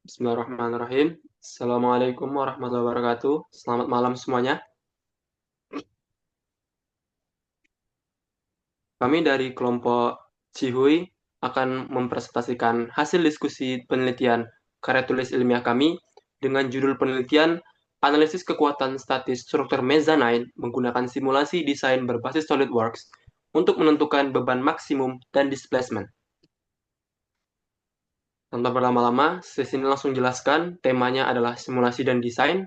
Bismillahirrahmanirrahim. Assalamualaikum warahmatullahi wabarakatuh. Selamat malam semuanya. Kami dari kelompok Cihui akan mempresentasikan hasil diskusi penelitian karya tulis ilmiah kami dengan judul penelitian Analisis Kekuatan Statis Struktur Mezzanine menggunakan simulasi desain berbasis SolidWorks untuk menentukan beban maksimum dan displacement. Tanpa berlama-lama, sesi ini langsung jelaskan. Temanya adalah simulasi dan desain.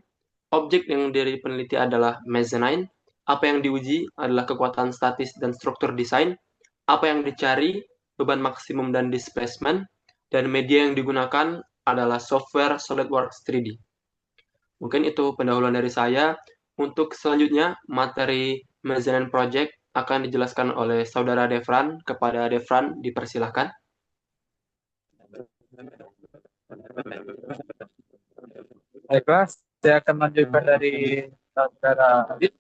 Objek yang dari peneliti adalah mezzanine. Apa yang diuji adalah kekuatan statis dan struktur desain. Apa yang dicari, beban maksimum dan displacement. Dan media yang digunakan adalah software SolidWorks 3D. Mungkin itu pendahuluan dari saya. Untuk selanjutnya, materi mezzanine project akan dijelaskan oleh saudara Devran. Kepada Devran, dipersilahkan. Baiklah, saya akan melanjutkan dari saudara Adit,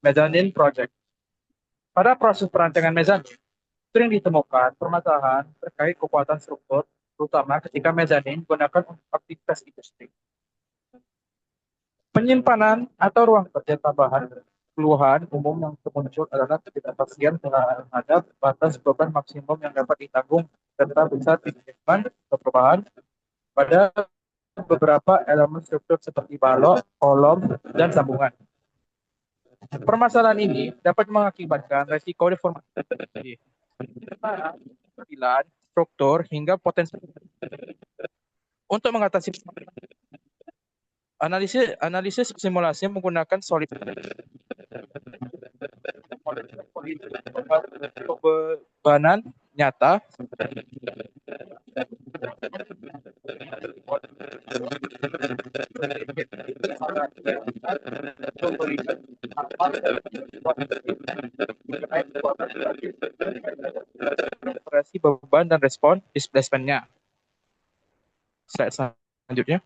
mezzanine project. Pada proses perancangan mezzanine, sering ditemukan permasalahan terkait kekuatan struktur, terutama ketika mezzanine digunakan untuk aktivitas industri. Penyimpanan atau ruang kerja tambahan, keluhan umum yang muncul adalah ketidakpastian terhadap batas beban maksimum yang dapat ditanggung serta bisa timbul perubahan pada beberapa elemen struktur seperti balok, kolom, dan sambungan. Permasalahan ini dapat mengakibatkan resiko deformasi, kecil, struktur, hingga potensi. Untuk mengatasi analisis simulasi menggunakan solid bebanan nyata operasi beban dan respon displacement-nya. Slide selanjutnya.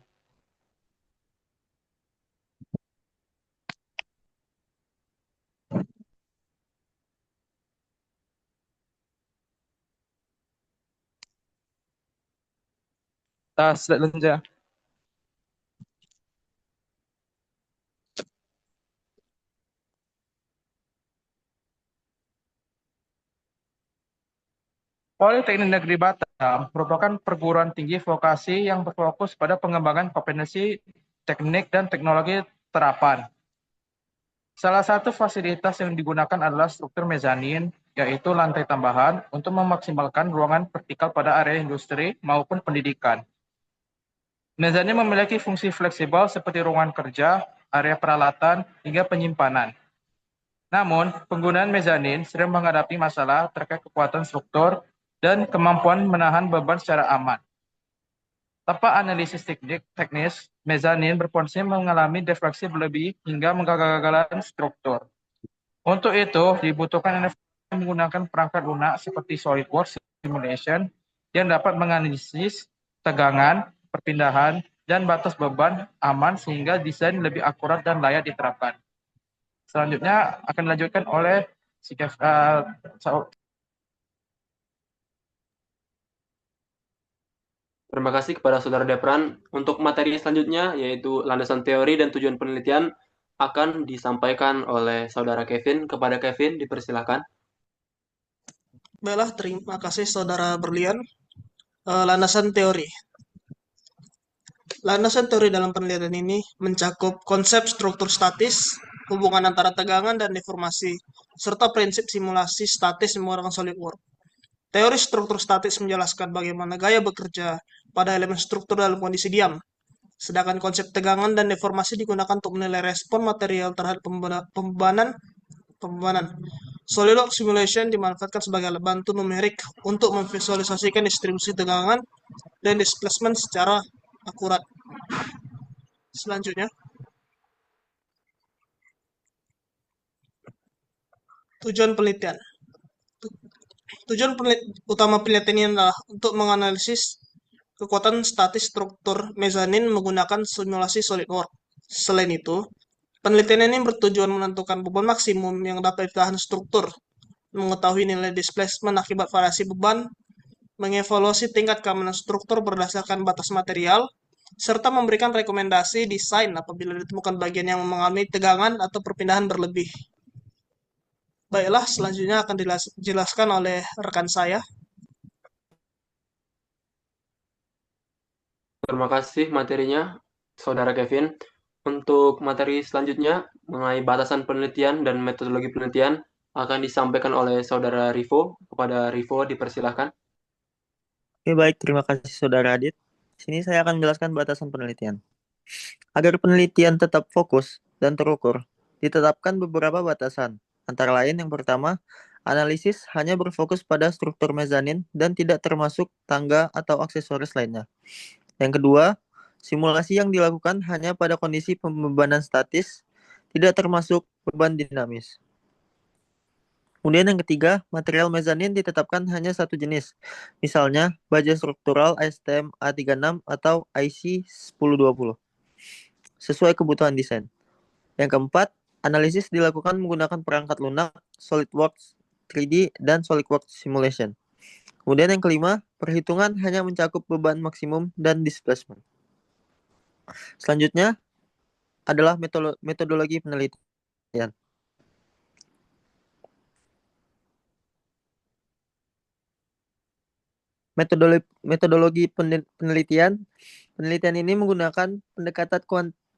Slide selanjutnya. Politeknik Negeri Batam merupakan perguruan tinggi vokasi yang berfokus pada pengembangan kompetensi teknik dan teknologi terapan. Salah satu fasilitas yang digunakan adalah struktur mezanin, yaitu lantai tambahan untuk memaksimalkan ruangan vertikal pada area industri maupun pendidikan. Mezanin memiliki fungsi fleksibel seperti ruangan kerja, area peralatan, hingga penyimpanan. Namun, penggunaan mezanin sering menghadapi masalah terkait kekuatan struktur dan kemampuan menahan beban secara aman. Tanpa analisis teknis, mezanin berpotensi mengalami defleksi berlebih hingga kegagalan struktur. Untuk itu, dibutuhkan menggunakan perangkat lunak seperti SolidWorks Simulation yang dapat menganalisis tegangan, perpindahan, dan batas beban aman sehingga desain lebih akurat dan layak diterapkan. Selanjutnya akan dilanjutkan oleh Terima kasih kepada Saudara Depran. Untuk materi selanjutnya, yaitu landasan teori dan tujuan penelitian, akan disampaikan oleh Saudara Kevin. Kepada Kevin, dipersilakan. Baiklah, terima kasih Saudara Berlian. Landasan teori. Landasan teori dalam penelitian ini mencakup konsep struktur statis, hubungan antara tegangan dan deformasi, serta prinsip simulasi statis menggunakan SolidWorks. Teori struktur statis menjelaskan bagaimana gaya bekerja pada elemen struktur dalam kondisi diam, sedangkan konsep tegangan dan deformasi digunakan untuk menilai respon material terhadap pembebanan. SolidWorks Simulation dimanfaatkan sebagai alat bantu numerik untuk memvisualisasikan distribusi tegangan dan displacement secara akurat. Selanjutnya, tujuan penelitian. Tujuan utama penelitian ini adalah untuk menganalisis kekuatan statis struktur mezanin menggunakan simulasi SolidWorks. Selain itu, penelitian ini bertujuan menentukan beban maksimum yang dapat ditahan struktur, mengetahui nilai displacement akibat variasi beban, mengevaluasi tingkat keamanan struktur berdasarkan batas material, serta memberikan rekomendasi desain apabila ditemukan bagian yang mengalami tegangan atau perpindahan berlebih. Baiklah, selanjutnya akan dijelaskan oleh rekan saya. Terima kasih materinya, Saudara Kevin. Untuk materi selanjutnya mengenai batasan penelitian dan metodologi penelitian akan disampaikan oleh Saudara Rivo. Kepada Rivo dipersilahkan. Oke, baik. Terima kasih, Saudara Adit. Sini saya akan menjelaskan batasan penelitian. Agar penelitian tetap fokus dan terukur, ditetapkan beberapa batasan. Antara lain, yang pertama, analisis hanya berfokus pada struktur mezanin dan tidak termasuk tangga atau aksesoris lainnya. Yang kedua, simulasi yang dilakukan hanya pada kondisi pembebanan statis, tidak termasuk beban dinamis. Kemudian yang ketiga, material mezanin ditetapkan hanya satu jenis. Misalnya, baja struktural ASTM A36 atau IC 1020. Sesuai kebutuhan desain. Yang keempat, analisis dilakukan menggunakan perangkat lunak, SolidWorks 3D, dan SolidWorks Simulation. Kemudian yang kelima, perhitungan hanya mencakup beban maksimum dan displacement. Selanjutnya adalah metodologi penelitian. Metodologi penelitian ini menggunakan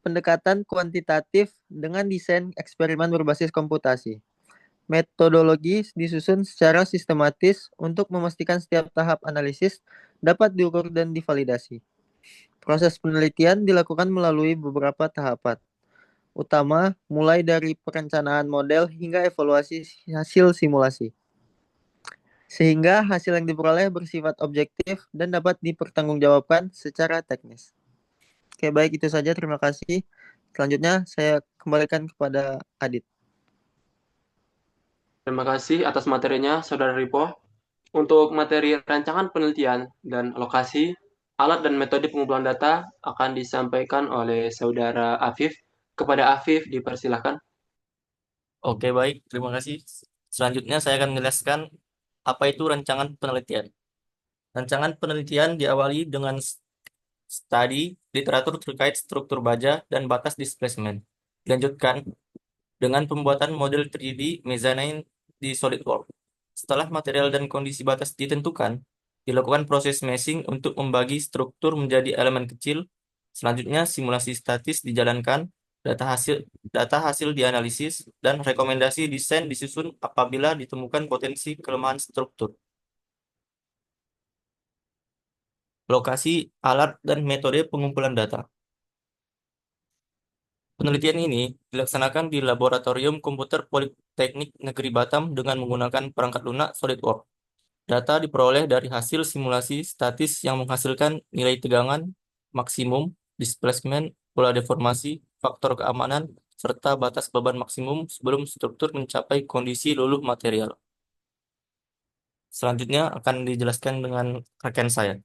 pendekatan kuantitatif dengan desain eksperimen berbasis komputasi. Metodologi disusun secara sistematis untuk memastikan setiap tahap analisis dapat diukur dan divalidasi. Proses penelitian dilakukan melalui beberapa tahapan, utama mulai dari perencanaan model hingga evaluasi hasil simulasi, sehingga hasil yang diperoleh bersifat objektif dan dapat dipertanggungjawabkan secara teknis. Oke, baik, itu saja. Terima kasih. Selanjutnya saya kembalikan kepada Adit. Terima kasih atas materinya, Saudara Ripo. Untuk materi rancangan penelitian dan lokasi, alat dan metode pengumpulan data akan disampaikan oleh Saudara Afif. Kepada Afif, dipersilahkan. Oke, baik. Terima kasih. Selanjutnya saya akan menjelaskan apa itu rancangan penelitian. Rancangan penelitian diawali dengan studi literatur terkait struktur baja dan batas displacement. Dilanjutkan dengan pembuatan model 3D mezzanine di SolidWorks. Setelah material dan kondisi batas ditentukan, dilakukan proses meshing untuk membagi struktur menjadi elemen kecil. Selanjutnya, simulasi statis dijalankan, data hasil dianalisis, dan rekomendasi desain disusun apabila ditemukan potensi kelemahan struktur. Lokasi, alat, dan metode pengumpulan data. Penelitian ini dilaksanakan di Laboratorium Komputer Politeknik Negeri Batam dengan menggunakan perangkat lunak SolidWorks. Data diperoleh dari hasil simulasi statis yang menghasilkan nilai tegangan, maksimum, displacement, pola deformasi, faktor keamanan, serta batas beban maksimum sebelum struktur mencapai kondisi luluh material. Selanjutnya akan dijelaskan dengan rekan saya.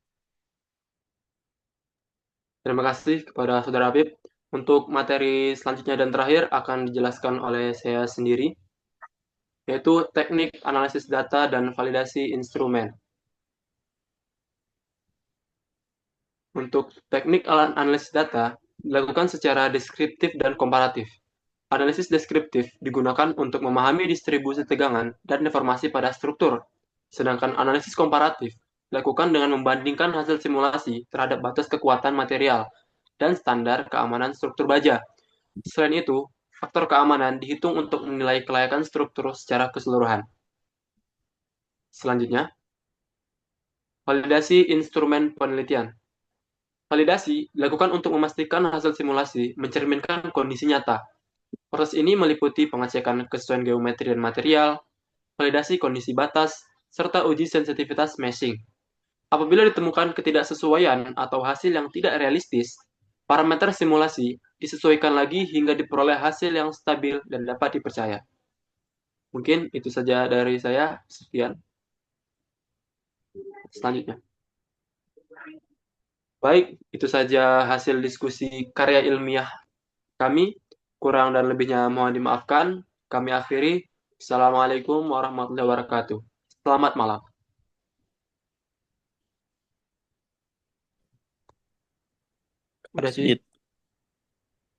Terima kasih kepada Saudara Afif. Untuk materi selanjutnya dan terakhir akan dijelaskan oleh saya sendiri, yaitu teknik analisis data dan validasi instrumen. Untuk teknik analisis data dilakukan secara deskriptif dan komparatif. Analisis deskriptif digunakan untuk memahami distribusi tegangan dan deformasi pada struktur, sedangkan analisis komparatif dilakukan dengan membandingkan hasil simulasi terhadap batas kekuatan material dan standar keamanan struktur baja. Selain itu, faktor keamanan dihitung untuk menilai kelayakan struktur secara keseluruhan. Selanjutnya, validasi instrumen penelitian. Validasi dilakukan untuk memastikan hasil simulasi mencerminkan kondisi nyata. Proses ini meliputi pengecekan kesesuaian geometri dan material, validasi kondisi batas, serta uji sensitivitas meshing. Apabila ditemukan ketidaksesuaian atau hasil yang tidak realistis, parameter simulasi disesuaikan lagi hingga diperoleh hasil yang stabil dan dapat dipercaya. Mungkin itu saja dari saya. Sekian. Selanjutnya. Baik, itu saja hasil diskusi karya ilmiah kami. Kurang dan lebihnya mohon dimaafkan. Kami akhiri. Assalamualaikum warahmatullahi wabarakatuh. Selamat malam. Udah sih.